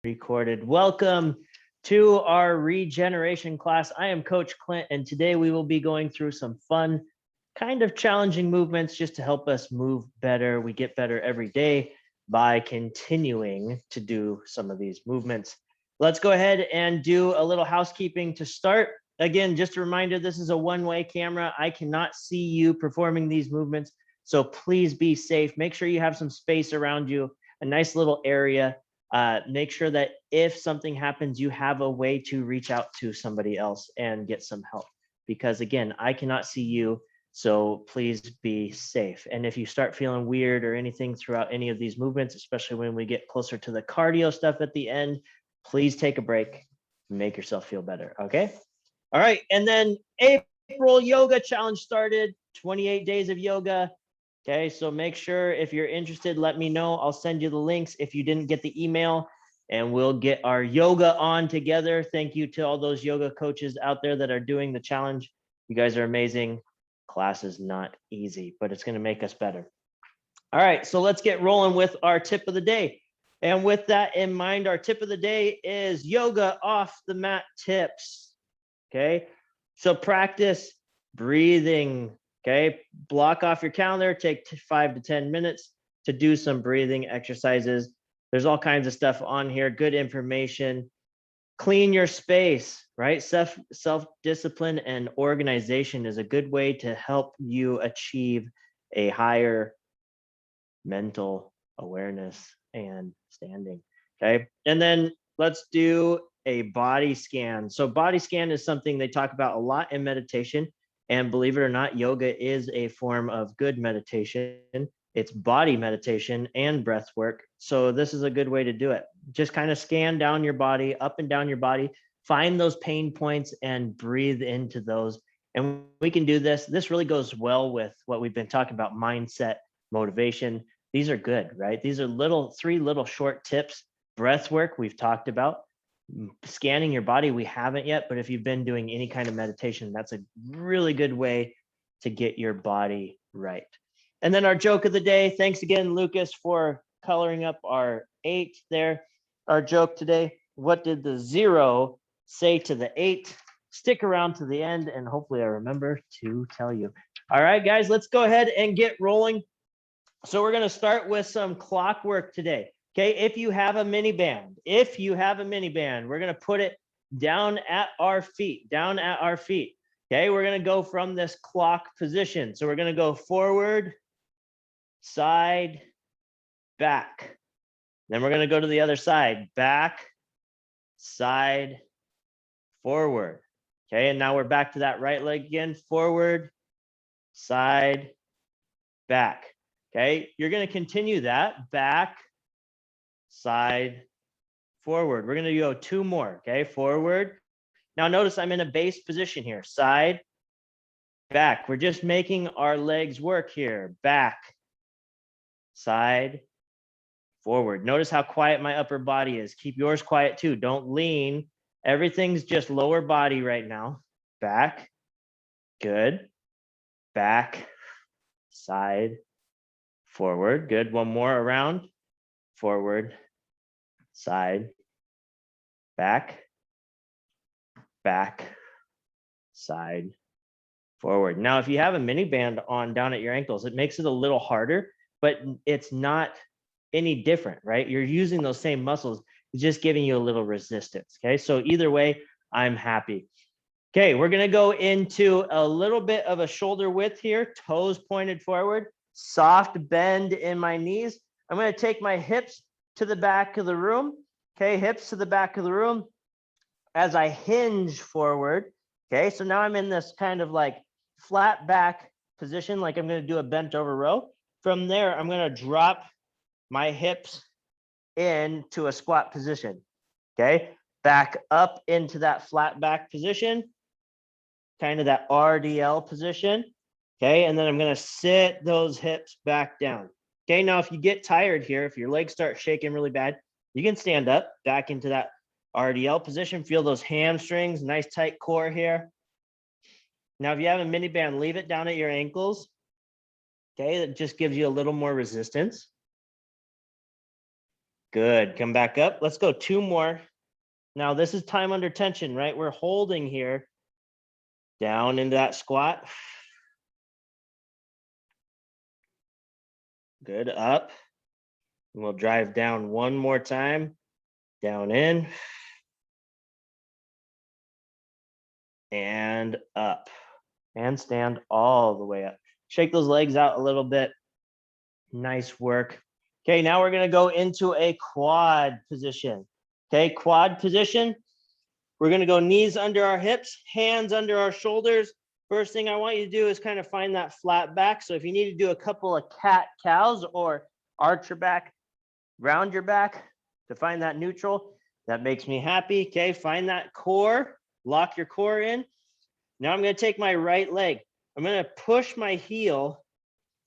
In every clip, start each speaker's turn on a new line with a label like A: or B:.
A: recorded. Welcome to our regeneration class. I am Coach Clint, and today we will be going through some fun, kind of challenging movements just to help us move better. We get better every day by continuing to do some of these movements. Let's go ahead and do a little housekeeping to start. Again, just a reminder, this is a one-way camera. I cannot see you performing these movements, so please be safe. Make sure you have some space around you, a nice little area. Make sure that if something happens, you have a way to reach out to somebody else and get some help. Because again, I cannot see you, so please be safe. And if you start feeling weird or anything throughout any of these movements, especially when we get closer to the cardio stuff at the end, please take a break, make yourself feel better, okay? All right, and then April Yoga Challenge started, 28 days of yoga. Okay, so make sure if you're interested, let me know. I'll send you the links if you didn't get the email, and we'll get our yoga on together. Thank you to all those yoga coaches out there that are doing the challenge. You guys are amazing. Class is not easy, but it's going to make us better. All right, so let's get rolling with our tip of the day. And with that in mind, our tip of the day is yoga off the mat tips. Okay, so practice breathing. Okay, block off your calendar, take 5 to 10 minutes to do some breathing exercises. There's all kinds of stuff on here, good information. Clean your space, right? Self-discipline and organization is a good way to help you achieve a higher mental awareness and standing, okay? And then let's do a body scan. So body scan is something they talk about a lot in meditation. And believe it or not, yoga is a form of good meditation. It's body meditation and breath work. So this is a good way to do it. Just kind of scan down your body, up and down your body, find those pain points and breathe into those. And we can do this. This really goes well with what we've been talking about, mindset, motivation. These are good, right? These are three little short tips. Breath work, we've talked about. Scanning your body, we haven't yet, but if you've been doing any kind of meditation, that's a really good way to get your body right. And then our joke of the day, thanks again, Lucas, for coloring up our 8 there. Our joke today, what did the 0 say to the 8? Stick around to the end and hopefully I remember to tell you. All right, guys, let's go ahead and get rolling. So we're going to start with some clockwork today. Okay, if you have a mini band, we're going to put it down at our feet, Okay, we're going to go from this clock position. So we're going to go forward, side, back. Then we're going to go to the other side, back, side, forward. Okay, and now we're back to that right leg again, forward, side, back. Okay, you're going to continue that, back, side, forward. We're going to go 2 more, okay? Forward. Now notice I'm in a base position here. Side, back. We're just making our legs work here. Back, side, forward. Notice how quiet my upper body is. Keep yours quiet too. Don't lean. Everything's just lower body right now. Back, good. Back, side, forward. Good. One more around. Forward, side, back, back, side, forward. Now, if you have a mini band on down at your ankles, it makes it a little harder, but it's not any different, right? You're using those same muscles, it's just giving you a little resistance, okay? So either way, I'm happy. Okay, we're gonna go into a little bit of a shoulder width here, toes pointed forward, soft bend in my knees. I'm going to take my hips to the back of the room. Okay, hips to the back of the room as I hinge forward. Okay, so now I'm in this kind of like flat back position, like I'm going to do a bent over row. From there, I'm going to drop my hips into a squat position. Okay, back up into that flat back position, kind of that RDL position. Okay, and then I'm going to sit those hips back down. Okay, now if you get tired here, if your legs start shaking really bad, you can stand up back into that RDL position. Feel those hamstrings, nice tight core here. Now, if you have a mini band, leave it down at your ankles. Okay, that just gives you a little more resistance. Good. Come back up. Let's go 2 more. Now this is time under tension, right? We're holding here. Down into that squat. Good. Up. And we'll drive down 1 more time. Down in. And up. And stand all the way up. Shake those legs out a little bit. Nice work. Okay, now we're going to go into a quad position. Okay, quad position. We're going to go knees under our hips, hands under our shoulders. First thing I want you to do is kind of find that flat back. So if you need to do a couple of cat cows or arch your back, round your back to find that neutral, that makes me happy. Okay, find that core, lock your core in. Now I'm going to take my right leg. I'm going to push my heel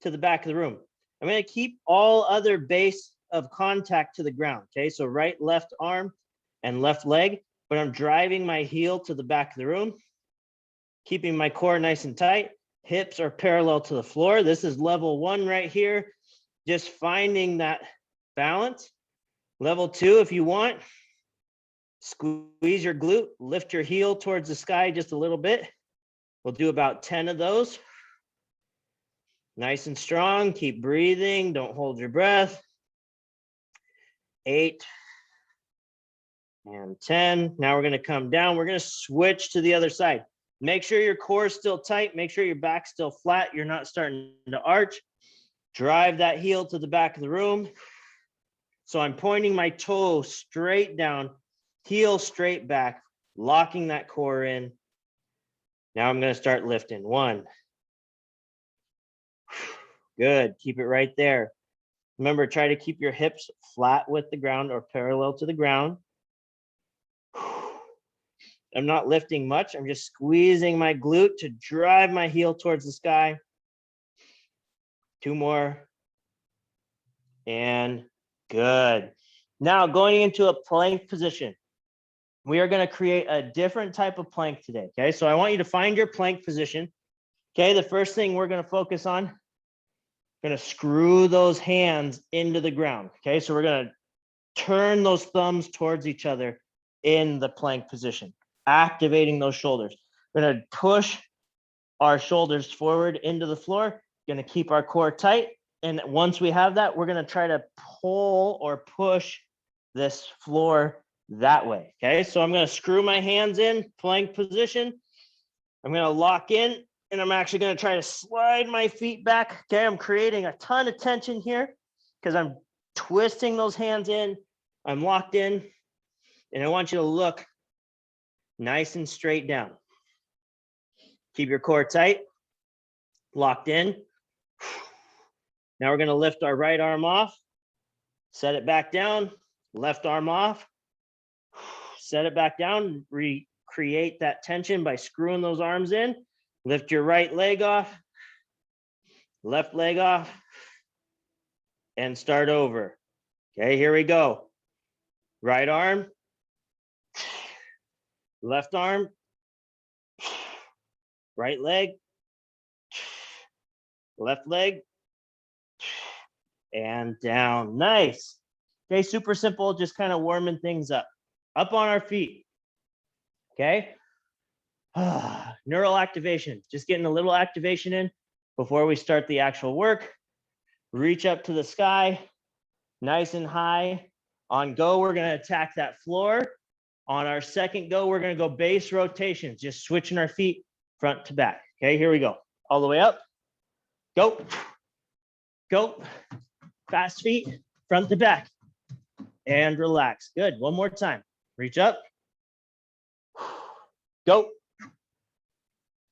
A: to the back of the room. I'm going to keep all other base of contact to the ground. Okay, so right, left arm and left leg, but I'm driving my heel to the back of the room, keeping my core nice and tight. Hips are parallel to the floor. This is level 1 right here. Just finding that balance. Level 2, if you want, squeeze your glute, lift your heel towards the sky just a little bit. We'll do about 10 of those. Nice and strong. Keep breathing. Don't hold your breath. 8 and 10. Now we're going to come down. We're going to switch to the other side. Make sure your core is still tight. Make sure your back's still flat. You're not starting to arch. Drive that heel to the back of the room. So I'm pointing my toe straight down, heel straight back, locking that core in. Now I'm going to start lifting. 1. Good. Keep it right there. Remember, try to keep your hips flat with the ground or parallel to the ground. I'm not lifting much. I'm just squeezing my glute to drive my heel towards the sky. 2 more. And good. Now going into a plank position. We are going to create a different type of plank today. Okay, so I want you to find your plank position. Okay, the first thing we're going to focus on, going to screw those hands into the ground. Okay, so we're going to turn those thumbs towards each other in the plank position, activating those shoulders. We're going to push our shoulders forward into the floor, going to keep our core tight. And once we have that, we're going to try to pull or push this floor that way. Okay, so I'm going to screw my hands in, plank position. I'm going to lock in, and I'm actually going to try to slide my feet back. Okay, I'm creating a ton of tension here because I'm twisting those hands in. I'm locked in, and I want you to look nice and straight down. Keep your core tight, locked in. Now we're going to lift our right arm off, set it back down, left arm off, set it back down, recreate that tension by screwing those arms in. Lift your right leg off, left leg off, and start over. Okay, here we go. Right arm, left arm, right leg, left leg, and down. Nice. Okay, super simple, just kind of warming things up. Up on our feet. Okay. Neural activation, just getting a little activation in before we start the actual work. Reach up to the sky, nice and high. On go, we're going to attack that floor. On our second go, we're going to go base rotations, just switching our feet front to back. Okay, here we go. All the way up. Go. Go. Fast feet, front to back. And relax. Good. One more time. Reach up. Go.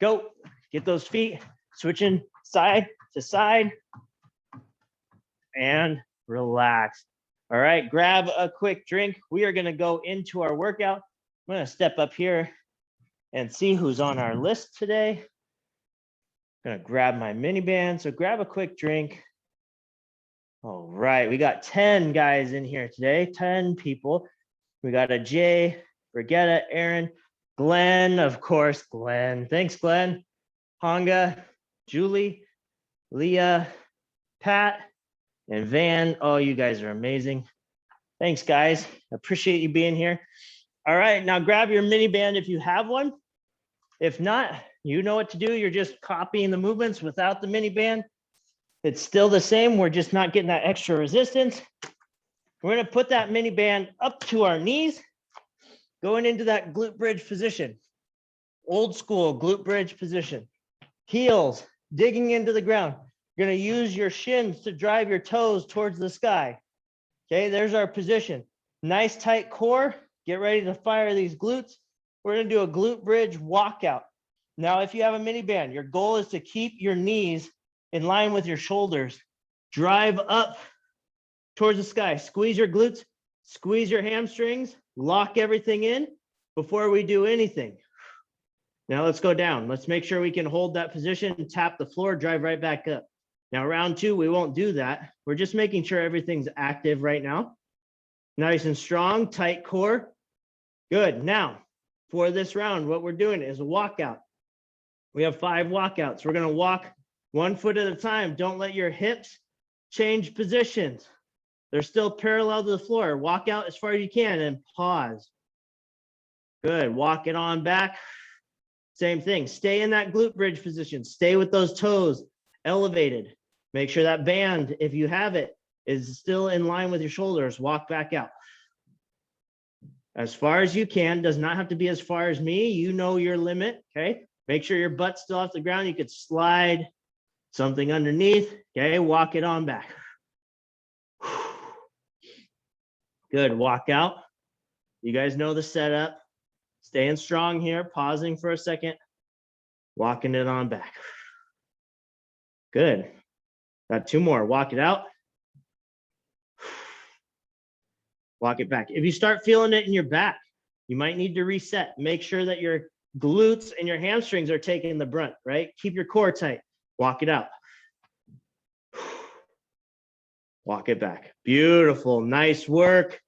A: Go. Get those feet switching side to side. And relax. All right, grab a quick drink. We are going to go into our workout. I'm going to step up here and see who's on our list today. I'm going to grab my mini band. So grab a quick drink. All right, we got 10 guys in here today, 10 people. We got a Jay, Brigitta, Aaron, Glenn, of course, Glenn. Thanks, Glenn. Hanga, Julie, Leah, Pat, and Van. Oh, you guys are amazing. Thanks, guys. I appreciate you being here. All right, now grab your mini band if you have one. If not, you know what to do. You're just copying the movements without the mini band. It's still the same. We're just not getting that extra resistance. We're going to put that mini band up to our knees, going into that glute bridge position. Old school glute bridge position. Heels digging into the ground. You're going to use your shins to drive your toes towards the sky. Okay, there's our position. Nice tight core. Get ready to fire these glutes. We're going to do a glute bridge walkout. Now, if you have a mini band, your goal is to keep your knees in line with your shoulders. Drive up towards the sky. Squeeze your glutes, squeeze your hamstrings, lock everything in before we do anything. Now let's go down. Let's make sure we can hold that position, tap the floor, drive right back up. Now round two, we won't do that. We're just making sure everything's active right now. Nice and strong, tight core. Good. Now for this round, what we're doing is a walkout. We have 5 walkouts. We're going to walk 1 foot at a time. Don't let your hips change positions. They're still parallel to the floor. Walk out as far as you can and pause. Good. Walk it on back. Same thing. Stay in that glute bridge position. Stay with those toes elevated. Make sure that band, if you have it, is still in line with your shoulders. Walk back out. As far as you can. Does not have to be as far as me. You know your limit. Okay. Make sure your butt's still off the ground. You could slide something underneath. Okay. Walk it on back. Good. Walk out. You guys know the setup. Staying strong here. Pausing for a second. Walking it on back. Good. Got 2 more. Walk it out. Walk it back. If you start feeling it in your back, you might need to reset. Make sure that your glutes and your hamstrings are taking the brunt, right? Keep your core tight. Walk it out. Walk it back. Beautiful. Nice work.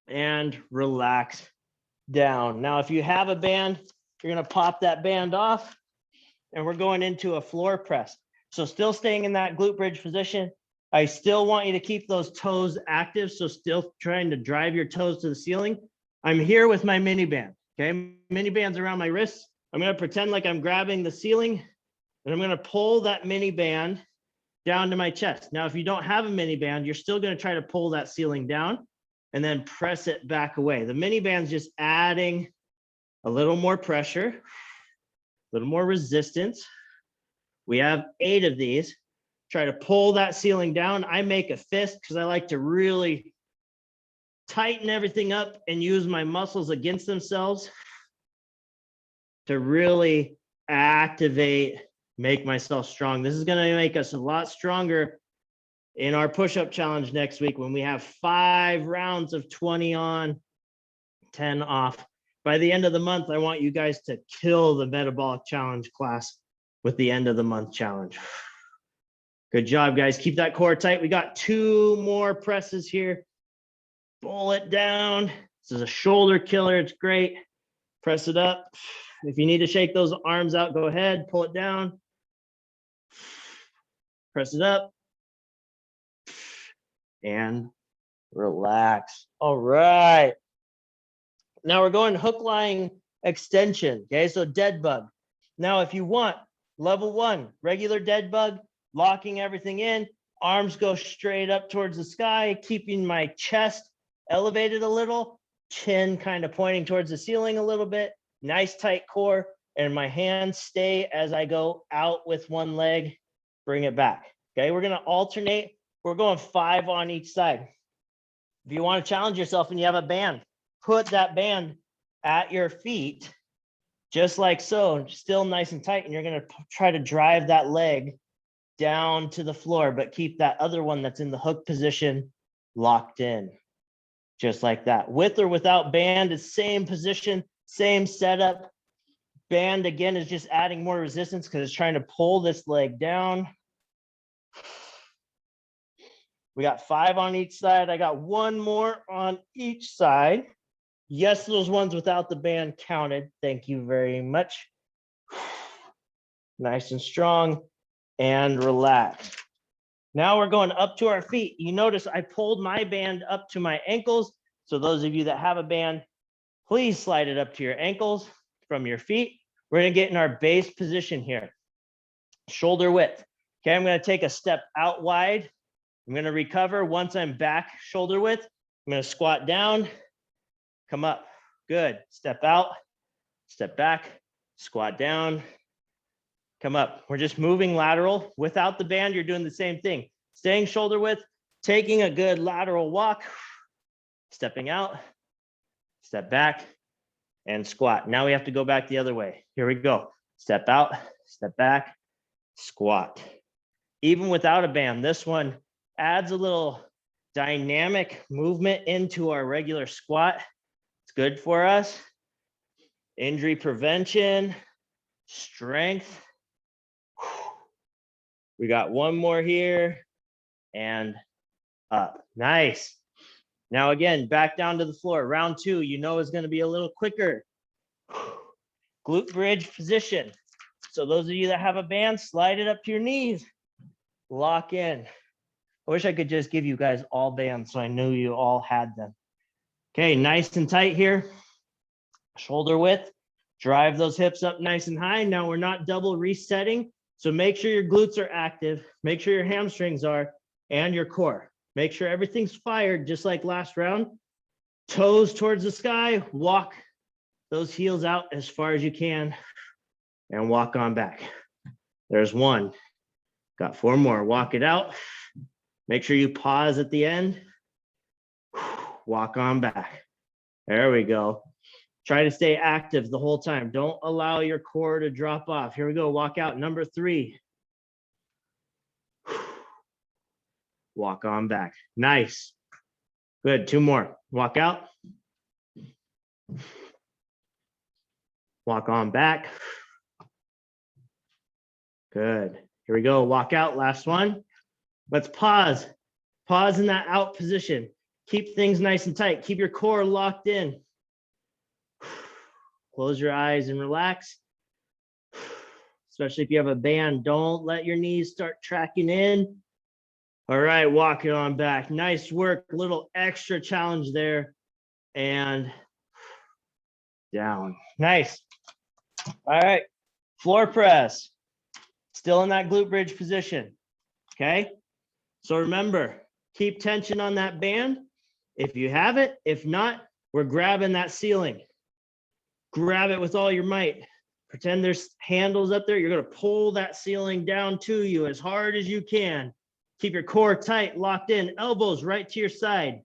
A: And relax down. Now, if you have a band, you're going to pop that band off and we're going into a floor press. So still staying in that glute bridge position. I still want you to keep those toes active. So still trying to drive your toes to the ceiling. I'm here with my mini band. Okay. Mini band's around my wrists. I'm going to pretend like I'm grabbing the ceiling and I'm going to pull that mini band down to my chest. Now, if you don't have a mini band, you're still going to try to pull that ceiling down and then press it back away. The mini band's just adding a little more pressure, a little more resistance. We have 8 of these. Try to pull that ceiling down. I make a fist because I like to really tighten everything up and use my muscles against themselves to really activate, make myself strong. This is going to make us a lot stronger in our push-up challenge next week when we have 5 rounds of 20 on, 10 off. By the end of the month, I want you guys to kill the metabolic challenge class with the end of the month challenge. Good job, guys. Keep that core tight. We got 2 more presses here. Pull it down. This is a shoulder killer. It's great. Press it up. If you need to shake those arms out, go ahead. Pull it down. Press it up. And relax. All right. Now we're going hook lying extension. Okay, so dead bug. Now, if you want, level 1, regular dead bug, locking everything in, arms go straight up towards the sky, keeping my chest elevated a little, chin kind of pointing towards the ceiling a little bit, nice tight core, and my hands stay as I go out with one leg, bring it back. Okay, we're gonna alternate. We're going 5 on each side. If you want to challenge yourself and you have a band, put that band at your feet, just like so, still nice and tight, and you're gonna try to drive that leg down to the floor, but keep that other one that's in the hook position locked in, just like that. With or without band, it's same position, same setup. Band, again, is just adding more resistance because it's trying to pull this leg down. We got 5 on each side. I got 1 more on each side. Yes, those ones without the band counted. Thank you very much. Nice and strong. And relax. Now we're going up to our feet. You notice I pulled my band up to my ankles. So those of you that have a band, please slide it up to your ankles from your feet. We're going to get in our base position here. Shoulder width. Okay, I'm going to take a step out wide. I'm going to recover. Once I'm back shoulder width, I'm going to squat down, come up. Good. Step out, step back, squat down, come up. We're just moving lateral. Without the band, you're doing the same thing. Staying shoulder width, taking a good lateral walk, stepping out, step back, and squat. Now we have to go back the other way. Here we go. Step out, step back, squat. Even without a band, this one adds a little dynamic movement into our regular squat. It's good for us. Injury prevention, strength. We got one more here and up. Nice. Now again, back down to the floor. Round 2, you know, is going to be a little quicker. Glute bridge position. So those of you that have a band, slide it up to your knees. Lock in. I wish I could just give you guys all bands so I knew you all had them. Okay, nice and tight here. Shoulder width. Drive those hips up nice and high. Now we're not double resetting. So make sure your glutes are active. Make sure your hamstrings are and your core. Make sure everything's fired just like last round. Toes towards the sky. Walk those heels out as far as you can and walk on back. There's one. Got 4 more. Walk it out. Make sure you pause at the end. Walk on back. There we go. Try to stay active the whole time. Don't allow your core to drop off. Here we go. Walk out. Number 3. Walk on back. Nice. Good. 2 more. Walk out. Walk on back. Good. Here we go. Walk out. Last one. Let's pause. Pause in that out position. Keep things nice and tight. Keep your core locked in. Close your eyes and relax. Especially if you have a band, don't let your knees start tracking in. All right, walk it on back. Nice work. A little extra challenge there. And down. Nice. All right, floor press. Still in that glute bridge position. Okay. So remember, keep tension on that band if you have it. If not, we're grabbing that ceiling. Grab it with all your might. Pretend there's handles up there. You're going to pull that ceiling down to you as hard as you can. Keep your core tight, locked in, elbows right to your side.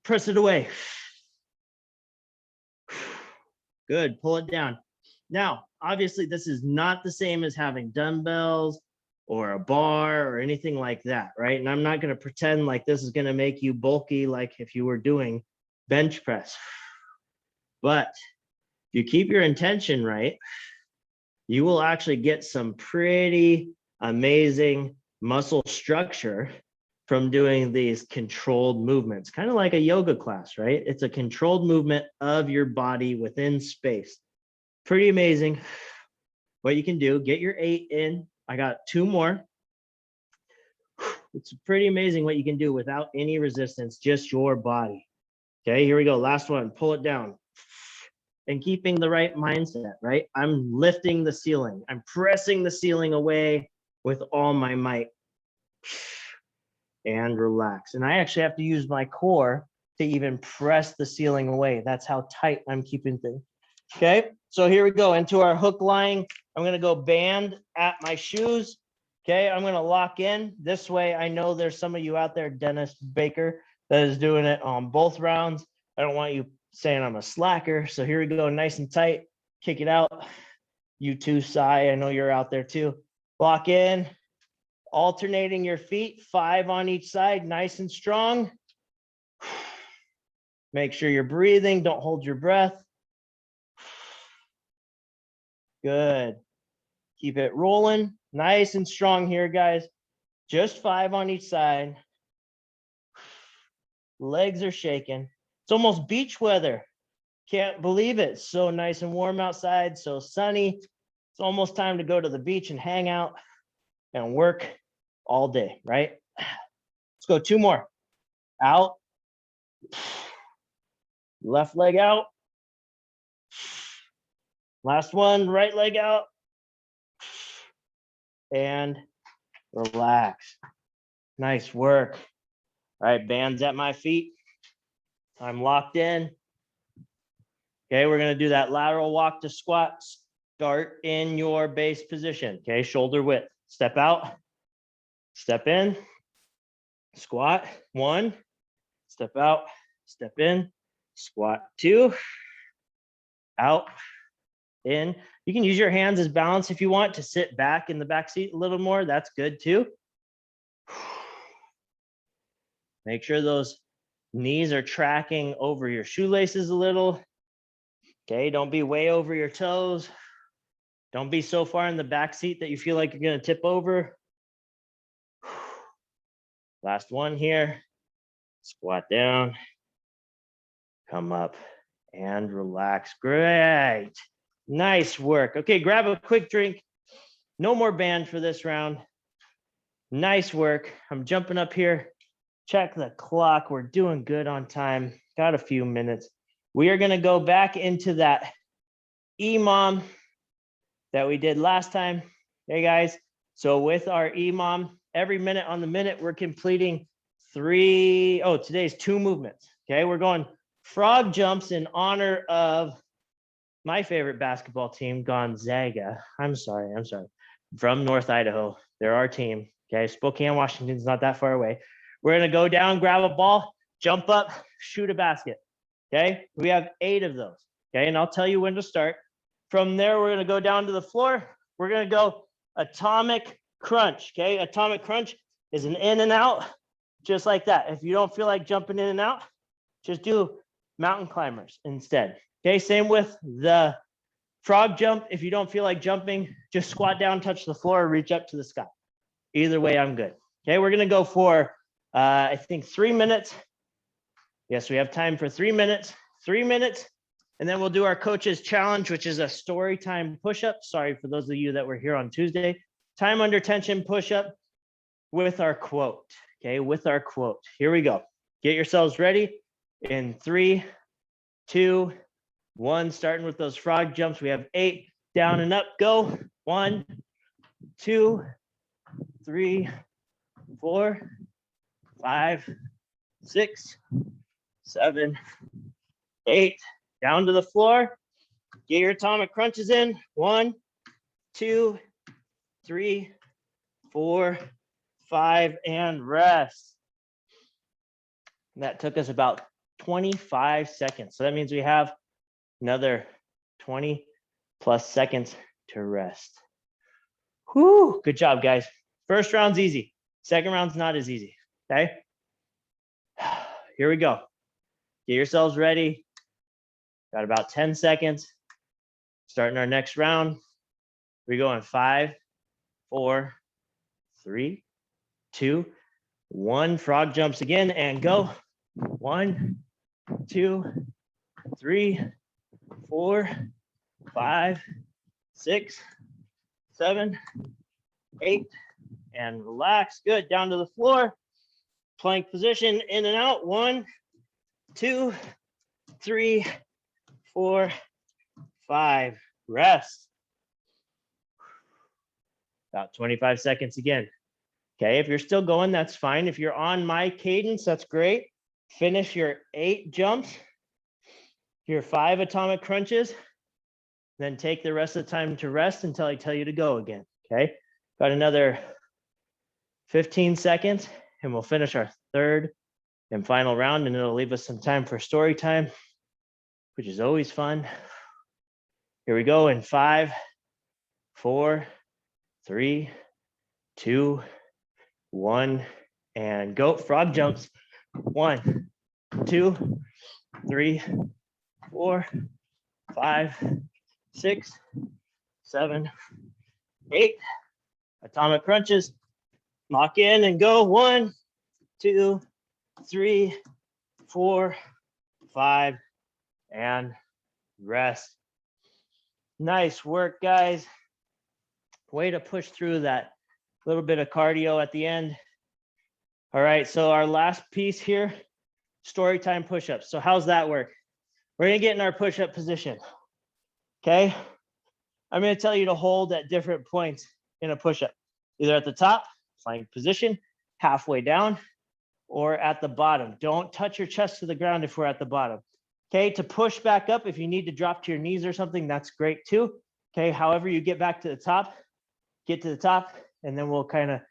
A: Press it away. Good, pull it down. Now, obviously, this is not the same as having dumbbells or a bar or anything like that, right? And I'm not going to pretend like this is going to make you bulky like if you were doing bench press. But if you keep your intention right, you will actually get some pretty amazing muscle structure from doing these controlled movements, kind of like a yoga class, right? It's a controlled movement of your body within space. Pretty amazing what you can do. Get your 8 in. I got 2 more. It's pretty amazing what you can do without any resistance, just your body. Okay, here we go. Last one. Pull it down. And keeping the right mindset, right? I'm lifting the ceiling. I'm pressing the ceiling away with all my might. And relax. And I actually have to use my core to even press the ceiling away. That's how tight I'm keeping things. Okay, so here we go into our hook lying. I'm going to go band at my shoes. Okay, I'm going to lock in. This way, I know there's some of you out there, Dennis Baker, that is doing it on both rounds. I don't want you saying I'm a slacker. So here we go, nice and tight. Kick it out. You too, Sai. I know you're out there too. Lock in. Alternating your feet, 5 on each side, nice and strong. Make sure you're breathing. Don't hold your breath. Good. Keep it rolling. Nice and strong here, guys. Just 5 on each side. Legs are shaking. It's almost beach weather. Can't believe it. So nice and warm outside, so sunny. It's almost time to go to the beach and hang out and work all day, right? Let's go 2 more. Out. Left leg out. Last one, right leg out. And relax. Nice work. All right, bands at my feet. I'm locked in. Okay, we're gonna do that lateral walk to squat. Start in your base position. Okay, shoulder width. Step out, step in, squat, 1, step out, step in, squat, 2, out, in. You can use your hands as balance if you want to sit back in the back seat a little more. That's good too. Make sure those knees are tracking over your shoelaces a little. Okay, don't be way over your toes. Don't be so far in the back seat that you feel like you're going to tip over. Last one here. Squat down. Come up and relax. Great. Nice work. Okay, grab a quick drink. No more band for this round. Nice work. I'm jumping up here. Check the clock. We're doing good on time. Got a few minutes. We are going to go back into that EMOM that we did last time. Hey guys. So with our EMOM, every minute on the minute, we're completing today's 2 movements. Okay, we're going frog jumps in honor of my favorite basketball team, Gonzaga. I'm sorry. From North Idaho. They're our team. Okay, Spokane, Washington's not that far away. We're gonna go down, grab a ball, jump up, shoot a basket. Okay, we have 8 of those. Okay, and I'll tell you when to start. From there, we're gonna go down to the floor. We're gonna go atomic crunch. Okay, atomic crunch is an in and out, just like that. If you don't feel like jumping in and out, just do mountain climbers instead. Okay, same with the frog jump. If you don't feel like jumping, just squat down, touch the floor, reach up to the sky. Either way, I'm good. Okay, we're gonna go for, I think 3 minutes. Yes, we have time for 3 minutes. 3 minutes, and then we'll do our coach's challenge, which is a story time push-up. Sorry for those of you that were here on Tuesday. Time under tension push-up with our quote. Okay, with our quote. Here we go. Get yourselves ready in 3, 2, 1. Starting with those frog jumps. We have 8 down and up. Go. 1, 2, 3, 4, 5, 6, 7, 8. Down to the floor. Get your atomic crunches in. 1, 2, 3, 4, 5, and rest. And that took us about 25 seconds. So that means we have another 20 plus seconds to rest. Whew, good job, guys. First round's easy. Second round's not as easy, okay? Here we go. Get yourselves ready. Got about 10 seconds. Starting our next round. We go in 5, 4, 3, 2, 1. Frog jumps again and go. 1, 2, 3, 4, 5, 6, 7, 8, and relax. Good. Down to the floor. Plank position, in and out. 1, 2, 3, 4, 5. Rest. About 25 seconds again. Okay, if you're still going, that's fine. If you're on my cadence, that's great. Finish your 8 jumps, your 5 atomic crunches, then take the rest of the time to rest until I tell you to go again. Okay, got another 15 seconds and we'll finish our 3rd and final round, and it'll leave us some time for story time, which is always fun. Here we go in 5, 4, 3, 2, 1, and go. Frog jumps. 1, 2, 3, 4, 5, 6, 7, 8. Atomic crunches. Lock in and go. 1, 2, 3, 4, 5, and rest. Nice work, guys. Way to push through that little bit of cardio at the end. All right, so our last piece here, story time push-ups. So how's that work? We're gonna get in our push-up position, okay? I'm gonna tell you to hold at different points in a push-up, either at the top, plank position, halfway down, or at the bottom. Don't touch your chest to the ground if we're at the bottom. Okay, to push back up, if you need to drop to your knees or something, that's great too. Okay, however you get back to the top, get to the top, and then we'll kind of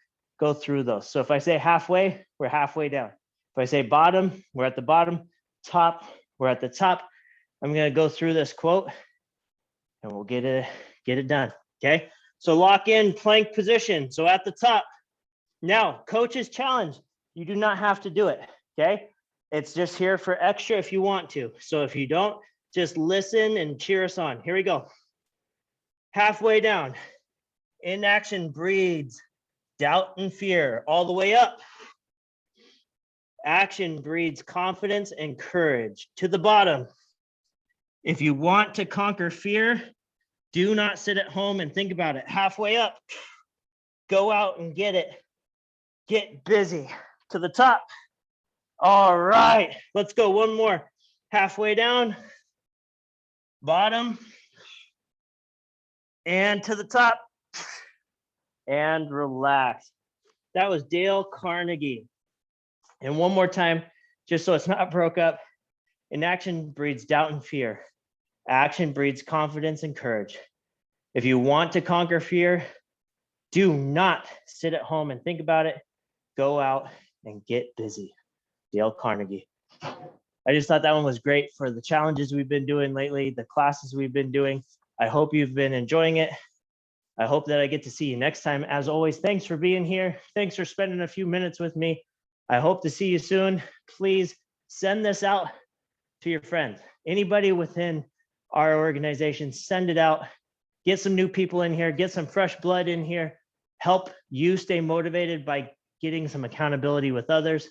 A: go through those. So if I say halfway, we're halfway down. If I say bottom, we're at the bottom. Top, we're at the top. I'm gonna go through this quote and we'll get it done, okay? So lock in plank position. So at the top. Now, coach's challenge. You do not have to do it, okay? It's just here for extra if you want to. So if you don't, just listen and cheer us on. Here we go. Halfway down. Inaction breeds doubt and fear. All the way up. Action breeds confidence and courage. To the bottom. If you want to conquer fear, do not sit at home and think about it. Halfway up. Go out and get it. Get busy. To the top. All right, let's go one more. Halfway down, bottom, and to the top, and relax. That was Dale Carnegie. And one more time, just so it's not broke up. Inaction breeds doubt and fear. Action breeds confidence and courage. If you want to conquer fear, do not sit at home and think about it. Go out and get busy. Dale Carnegie. I just thought that one was great for the challenges we've been doing lately, the classes we've been doing. I hope you've been enjoying it. I hope that I get to see you next time. As always, thanks for being here. Thanks for spending a few minutes with me. I hope to see you soon. Please send this out to your friends. Anybody within our organization, send it out. Get some new people in here. Get some fresh blood in here. Help you stay motivated by getting some accountability with others.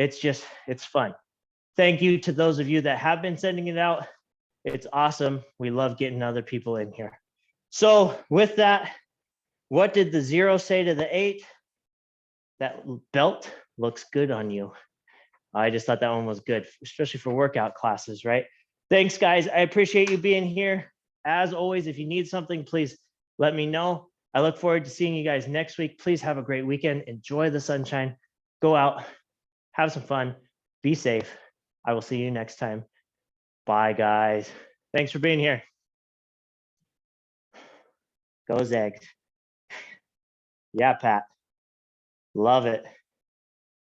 A: It's fun. Thank you to those of you that have been sending it out. It's awesome. We love getting other people in here. So with that, what did the 0 say to the 8? That belt looks good on you. I just thought that one was good, especially for workout classes, right? Thanks, guys. I appreciate you being here. As always, if you need something, please let me know. I look forward to seeing you guys next week. Please have a great weekend. Enjoy the sunshine. Go out. Have some fun. Be safe. I will see you next time. Bye, guys. Thanks for being here. Go Zags. Yeah, Pat. Love it.